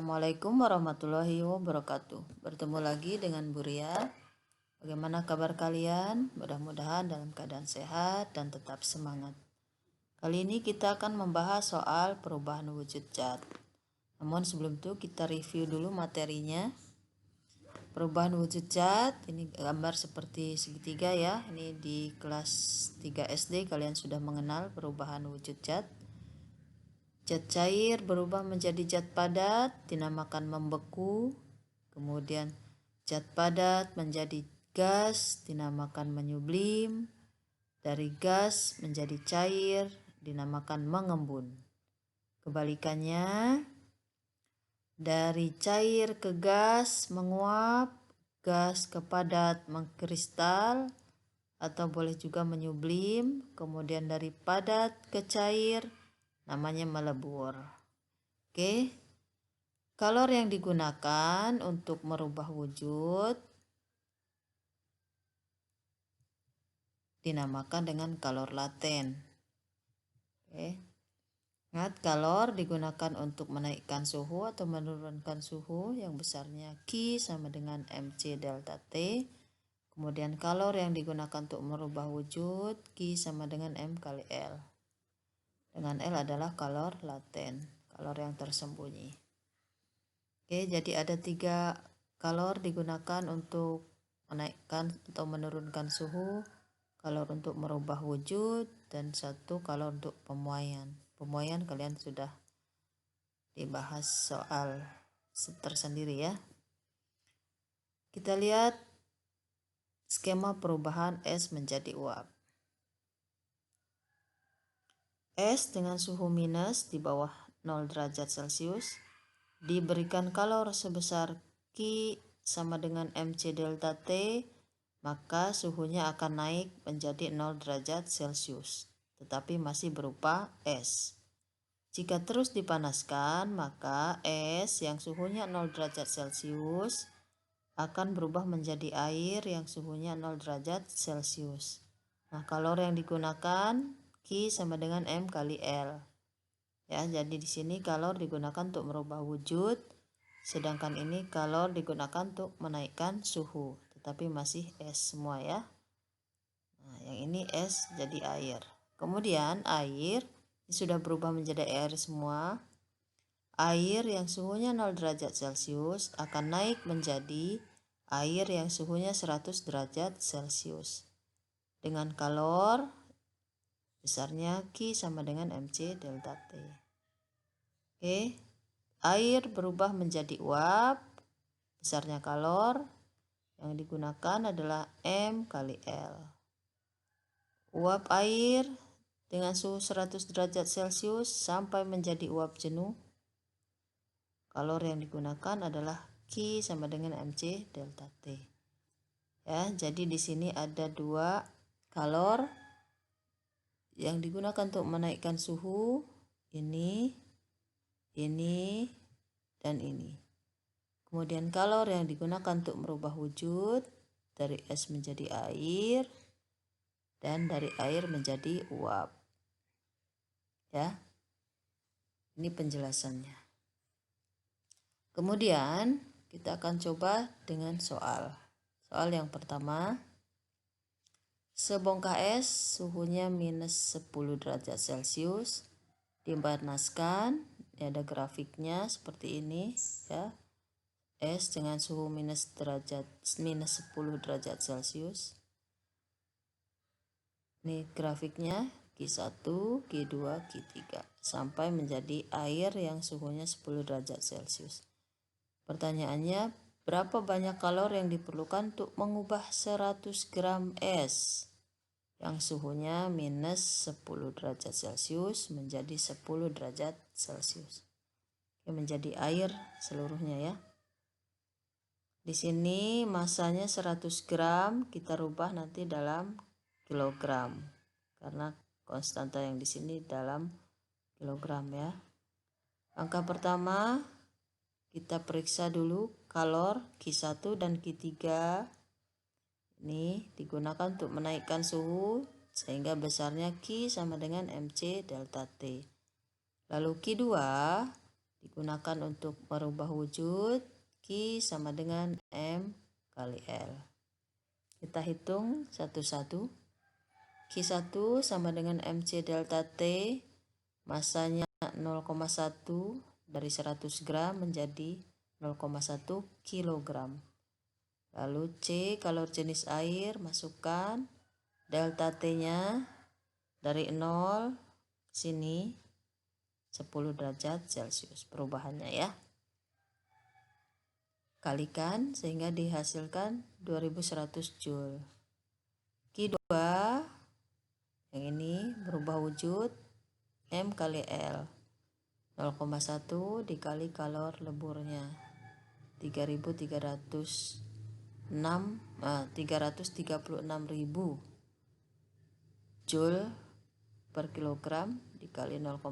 Assalamualaikum warahmatullahi wabarakatuh. Bertemu lagi dengan Bu Ria. Bagaimana kabar kalian? Mudah-mudahan dalam keadaan sehat dan tetap semangat. Kali ini kita akan membahas soal perubahan wujud zat. Namun sebelum itu kita review dulu materinya. Perubahan wujud zat, ini gambar seperti segitiga ya. Ini di kelas 3 SD kalian sudah mengenal perubahan wujud zat. Zat cair berubah menjadi zat padat, dinamakan membeku. Kemudian zat padat menjadi gas, dinamakan menyublim. Dari gas menjadi cair, dinamakan mengembun. Kebalikannya, dari cair ke gas menguap, gas ke padat mengkristal, atau boleh juga menyublim. Kemudian dari padat ke cair, namanya melebur. Oke. Kalor yang digunakan untuk merubah wujud dinamakan dengan kalor laten. Oke. Ingat, kalor digunakan untuk menaikkan suhu atau menurunkan suhu yang besarnya Q sama dengan mc delta T. Kemudian kalor yang digunakan untuk merubah wujud Q sama dengan M kali L. Dengan L adalah kalor laten, kalor yang tersembunyi. Oke, jadi ada 3 kalor digunakan untuk menaikkan atau menurunkan suhu, kalor untuk merubah wujud, dan 1 kalor untuk pemuaian. Pemuaian kalian sudah dibahas soal tersendiri ya. Kita lihat skema perubahan es menjadi uap. Es dengan suhu minus di bawah 0 derajat Celcius diberikan kalor sebesar Q sama dengan mc delta T, maka suhunya akan naik menjadi 0 derajat Celcius, tetapi masih berupa es. Jika terus dipanaskan, maka es yang suhunya 0 derajat Celcius akan berubah menjadi air yang suhunya 0 derajat Celcius. Nah, kalor yang digunakan Q sama dengan M kali L. Ya, jadi di sini kalor digunakan untuk merubah wujud, sedangkan ini kalor digunakan untuk menaikkan suhu, tetapi masih es semua ya. Nah, yang ini es jadi air. Kemudian air ini sudah berubah menjadi air semua. Air yang suhunya 0 derajat Celcius akan naik menjadi air yang suhunya 100 derajat Celcius. Dengan kalor besarnya Q sama dengan mc delta T. Oke, air berubah menjadi uap, besarnya kalor yang digunakan adalah M kali L. Uap air dengan suhu 100 derajat Celcius sampai menjadi uap jenuh, kalor yang digunakan adalah Q sama dengan mc delta T. Ya, jadi di sini ada 2 kalor yang digunakan untuk menaikkan suhu, ini, dan ini. Kemudian kalor yang digunakan untuk merubah wujud dari es menjadi air dan dari air menjadi uap. Ya. Ini penjelasannya. Kemudian kita akan coba dengan soal. Soal yang pertama, sebongkah es suhunya minus 10 derajat Celcius dipanaskan. Ini ada grafiknya seperti ini ya. Es dengan suhu minus 10 derajat Celcius. Ini grafiknya Q1, Q2, Q3 sampai menjadi air yang suhunya 10 derajat Celcius. Pertanyaannya, berapa banyak kalor yang diperlukan untuk mengubah 100 gram es yang suhunya minus 10 derajat Celcius menjadi 10 derajat Celcius. Oke, menjadi air seluruhnya ya. Di sini masanya 100 gram, kita rubah nanti dalam kilogram. Karena konstanta yang di sini dalam kilogram ya. Angka pertama kita periksa dulu kalor Q1 dan Q3. Ini digunakan untuk menaikkan suhu sehingga besarnya Q sama dengan mc delta T. Lalu Q2 digunakan untuk merubah wujud Q sama dengan M kali L. Kita hitung satu-satu. Q1 sama dengan MC delta T, masanya 0,1 dari 100 gram menjadi 0,1 kilogram. Lalu C kalor jenis air, masukkan delta T-nya dari 0 sini 10 derajat Celcius perubahannya ya. Kalikan sehingga dihasilkan 2100 Joule. Q2 yang ini berubah wujud M kali L, 0,1 dikali kalor leburnya 336.000 Joule per kilogram dikali 0,1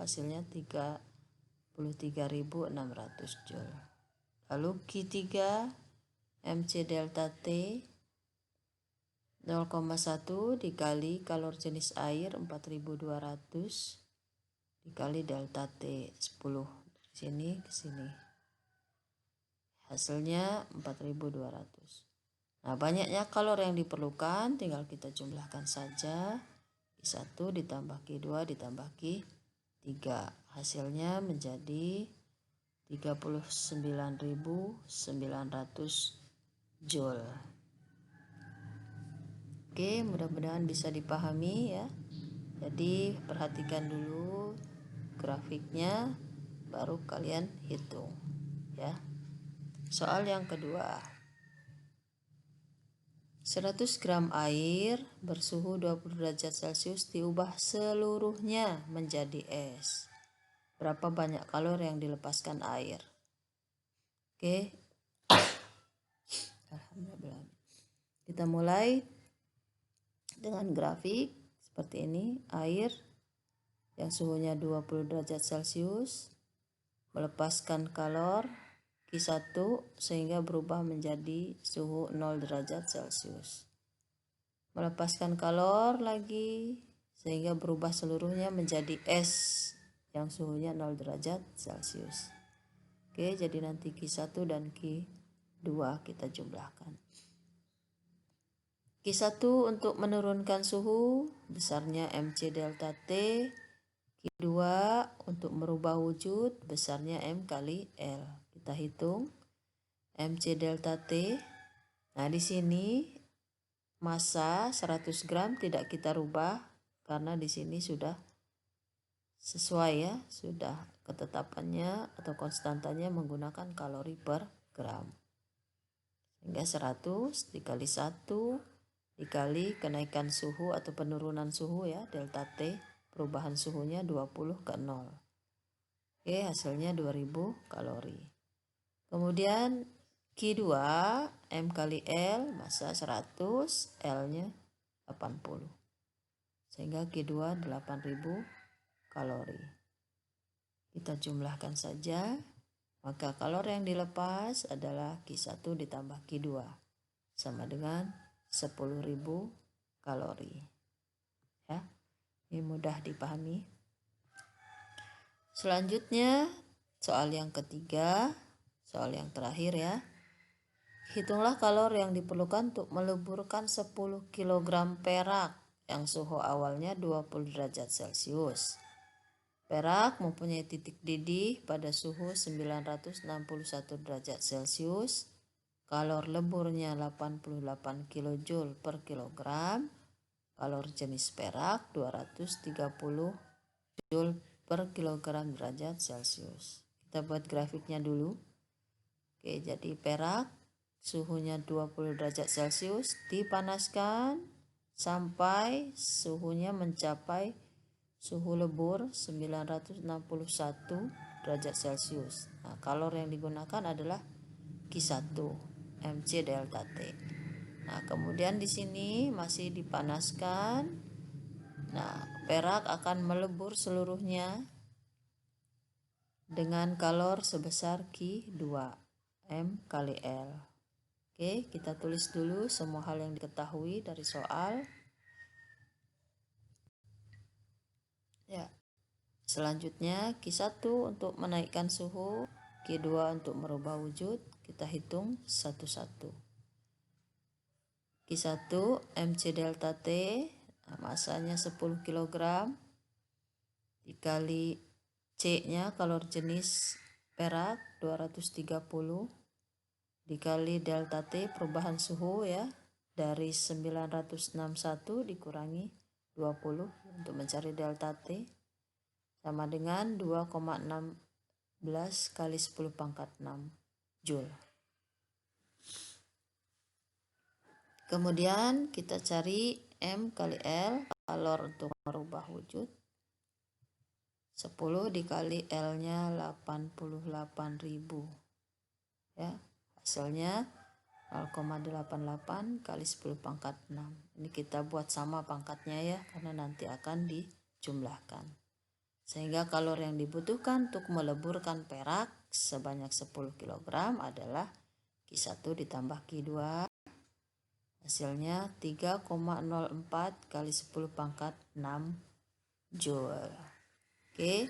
hasilnya 33.600 Joule. Lalu Q3 MC delta T 0,1 dikali kalor jenis air 4200 dikali delta T 10 dari sini ke sini. Hasilnya 4200. Nah, banyaknya kalor yang diperlukan tinggal kita jumlahkan saja. Q1 ditambah Q2 ditambah Q3. Hasilnya menjadi 39.900 Joule. Oke, mudah-mudahan bisa dipahami ya. Jadi perhatikan dulu grafiknya, baru kalian hitung ya. Soal yang kedua. 100 gram air bersuhu 20 derajat Celcius diubah seluruhnya menjadi es. Berapa banyak kalor yang dilepaskan air? Oke. Alhamdulillah. Kita mulai dengan grafik seperti ini. Air yang suhunya 20 derajat Celcius melepaskan kalor Q1 sehingga berubah menjadi suhu 0 derajat Celcius. Melepaskan kalor lagi sehingga berubah seluruhnya menjadi es yang suhunya 0 derajat Celcius. Oke, jadi nanti Q1 dan Q2 kita jumlahkan. Q1 untuk menurunkan suhu besarnya MC delta T, Q2 untuk merubah wujud besarnya M kali L. Kita hitung MC delta T. Nah, di sini massa 100 gram tidak kita rubah karena di sini sudah sesuai ya, sudah ketetapannya atau konstantanya menggunakan kalori per gram. Sehingga 100 dikali 1 dikali kenaikan suhu atau penurunan suhu ya, delta T, perubahan suhunya 20 ke 0. Oke, hasilnya 2000 kalori. Kemudian Q2 M kali L, massa 100, L-nya 80. Sehingga Q2 8000 kalori. Kita jumlahkan saja. Maka kalori yang dilepas adalah Q1 ditambah Q2 sama dengan 10.000 kalori. Ya, ini mudah dipahami. Selanjutnya soal yang ketiga, soal yang terakhir ya. Hitunglah kalori yang diperlukan untuk meleburkan 10 kg perak yang suhu awalnya 20 derajat Celcius. Perak mempunyai titik didih pada suhu 961 derajat Celcius. Kalor leburnya 88 kJ per kilogram. Kalor jenis perak 230 Joule per kilogram derajat Celcius. Kita buat grafiknya dulu. Oke, jadi perak suhunya 20 derajat Celcius dipanaskan sampai suhunya mencapai suhu lebur 961 derajat Celcius. Nah, kalor yang digunakan adalah Q1 MC delta T. Nah, kemudian di sini masih dipanaskan. Nah, perak akan melebur seluruhnya dengan kalor sebesar Q2 M kali L. Oke, kita tulis dulu semua hal yang diketahui dari soal. Ya. Selanjutnya Q1 untuk menaikkan suhu, Q2 untuk merubah wujud. Kita hitung satu-satu. Q1 MC delta T, masanya 10 kg, dikali C-nya kalor jenis perak 230, dikali delta T perubahan suhu ya, dari 961 dikurangi 20 untuk mencari delta T, sama dengan 2,16 kali 10 pangkat 6 Joule. Kemudian kita cari M kali L, kalor untuk merubah wujud. 10 dikali L-nya 88.000. Ya, hasilnya 0,88 kali 10 pangkat 6. Ini kita buat sama pangkatnya ya, karena nanti akan dijumlahkan. Sehingga kalor yang dibutuhkan untuk meleburkan perak sebanyak 10 kg adalah Q1 ditambah Q2. Hasilnya 3,04 kali 10 pangkat 6 Joule. Oke.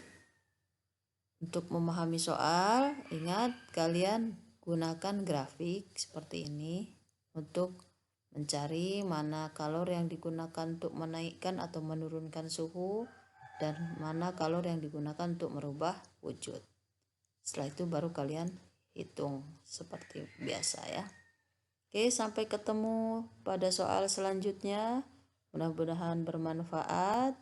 Untuk memahami soal, ingat kalian gunakan grafik seperti ini untuk mencari mana kalor yang digunakan untuk menaikkan atau menurunkan suhu dan mana kalor yang digunakan untuk merubah wujud. Setelah itu baru kalian hitung seperti biasa ya. Oke, sampai ketemu pada soal selanjutnya. Mudah-mudahan bermanfaat.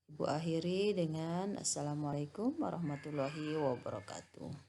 Ibu akhiri dengan Assalamualaikum warahmatullahi wabarakatuh.